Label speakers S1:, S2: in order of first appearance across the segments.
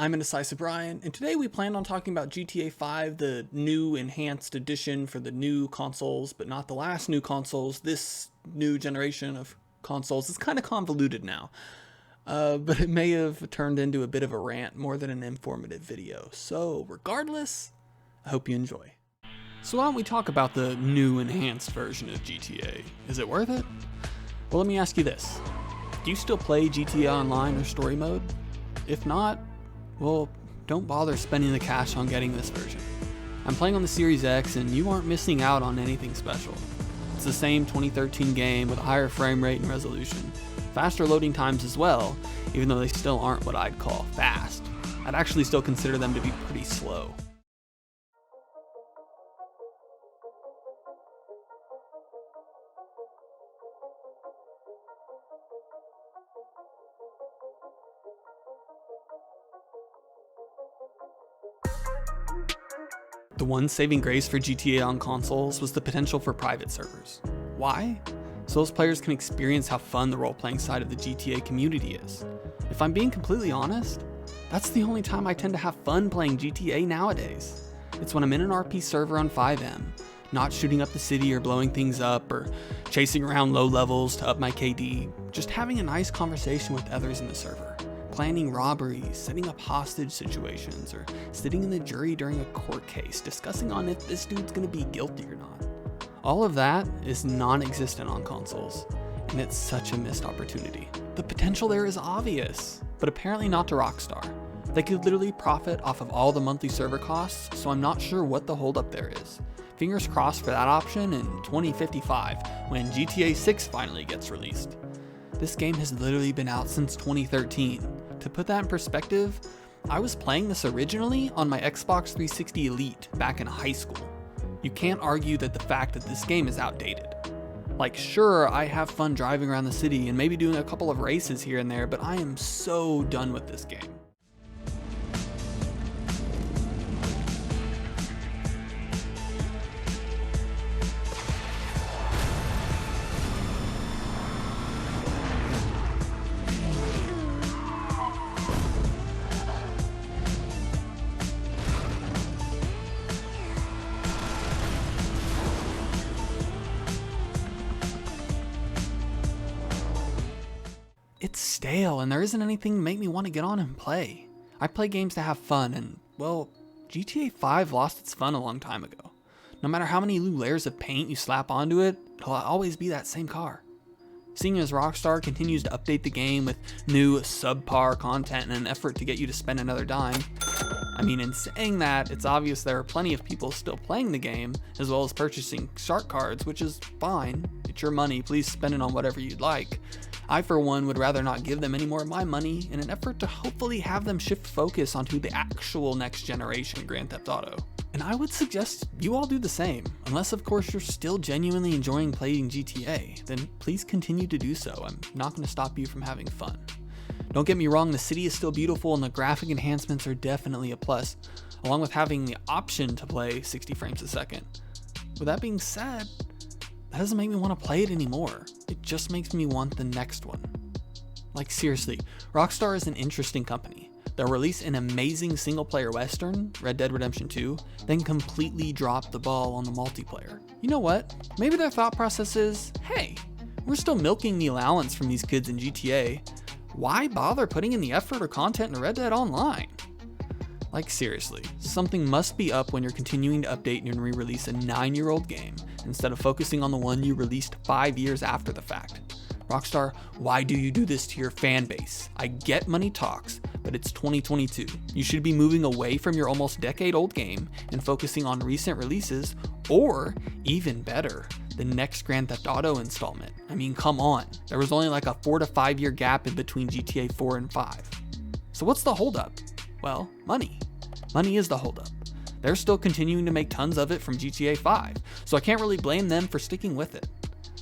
S1: I'm Indecisive Brian, and today we plan on talking about GTA 5, the new enhanced edition for the new consoles, but not the last new consoles. This new generation of consoles is kind of convoluted now, but it may have turned into a bit of a rant more than an informative video. So regardless, I hope you enjoy. So why don't we talk about the new enhanced version of GTA? Is it worth it? Well, let me ask you this. Do you still play GTA Online or Story Mode? If not, well, don't bother spending the cash on getting this version. I'm playing on the Series X and you aren't missing out on anything special. It's the same 2013 game with a higher frame rate and resolution, faster loading times as well, even though they still aren't what I'd call fast. I'd actually still consider them to be pretty slow. The one saving grace for GTA on consoles was the potential for private servers. Why? So those players can experience how fun the role-playing side of the GTA community is. If I'm being completely honest, that's the only time I tend to have fun playing GTA nowadays. It's when I'm in an RP server on FiveM, not shooting up the city or blowing things up or chasing around low levels to up my KD, just having a nice conversation with others in the server. Planning robberies, setting up hostage situations, or sitting in the jury during a court case, discussing on if this dude's gonna be guilty or not. All of that is non-existent on consoles, and it's such a missed opportunity. The potential there is obvious, but apparently not to Rockstar. They could literally profit off of all the monthly server costs, so I'm not sure what the holdup there is. Fingers crossed for that option in 2055, when GTA 6 finally gets released. This game has literally been out since 2013. To put that in perspective, I was playing this originally on my Xbox 360 Elite back in high school. You can't argue that the fact that this game is outdated. Like, sure, I have fun driving around the city and maybe doing a couple of races here and there, but I am so done with this game. It's stale and there isn't anything to make me want to get on and play. I play games to have fun and, well, GTA 5 lost its fun a long time ago. No matter how many new layers of paint you slap onto it, it'll always be that same car. Seeing as Rockstar continues to update the game with new subpar content in an effort to get you to spend another dime, I mean, in saying that, it's obvious there are plenty of people still playing the game, as well as purchasing shark cards, which is fine. It's your money, please spend it on whatever you'd like. I, for one, would rather not give them any more of my money in an effort to hopefully have them shift focus onto the actual next generation Grand Theft Auto. And I would suggest you all do the same, unless of course you're still genuinely enjoying playing GTA, then please continue to do so. I'm not going to stop you from having fun. Don't get me wrong, the city is still beautiful and the graphic enhancements are definitely a plus, along with having the option to play 60 frames a second. With that being said, that doesn't make me want to play it anymore. It just makes me want the next one. Like seriously, Rockstar is an interesting company. They'll release an amazing single-player western, Red Dead Redemption 2, then completely drop the ball on the multiplayer. You know what? Maybe their thought process is, hey, we're still milking the allowance from these kids in GTA. Why bother putting in the effort or content in Red Dead Online? Like seriously, something must be up when you're continuing to update and re-release a 9-year-old game instead of focusing on the one you released 5 years after the fact. Rockstar, why do you do this to your fan base? I get money talks, but it's 2022. You should be moving away from your almost decade-old game and focusing on recent releases, or even better, the next Grand Theft Auto installment. I mean, come on. There was only like a 4 to 5 year gap in between GTA 4 and 5. So what's the holdup? Well, money. Money is the holdup. They're still continuing to make tons of it from GTA 5, so I can't really blame them for sticking with it.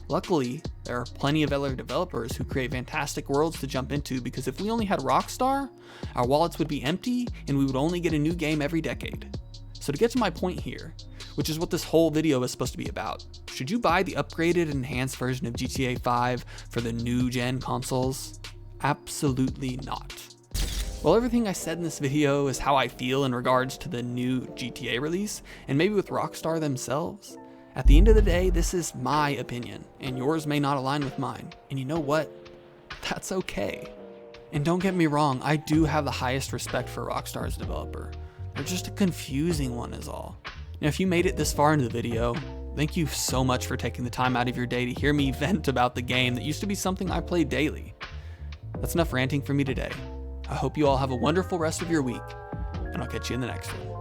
S1: Luckily, there are plenty of other developers who create fantastic worlds to jump into, because if we only had Rockstar, our wallets would be empty and we would only get a new game every decade. So to get to my point here, which is what this whole video is supposed to be about, should you buy the upgraded and enhanced version of GTA 5 for the new gen consoles? Absolutely not. Well, everything I said in this video is how I feel in regards to the new GTA release, and maybe with Rockstar themselves. At the end of the day, this is my opinion, and yours may not align with mine. And you know what? That's okay. And don't get me wrong, I do have the highest respect for Rockstar as a developer. They're just a confusing one is all. Now, if you made it this far into the video, thank you so much for taking the time out of your day to hear me vent about the game that used to be something I played daily. That's enough ranting for me today. I hope you all have a wonderful rest of your week, and I'll catch you in the next one.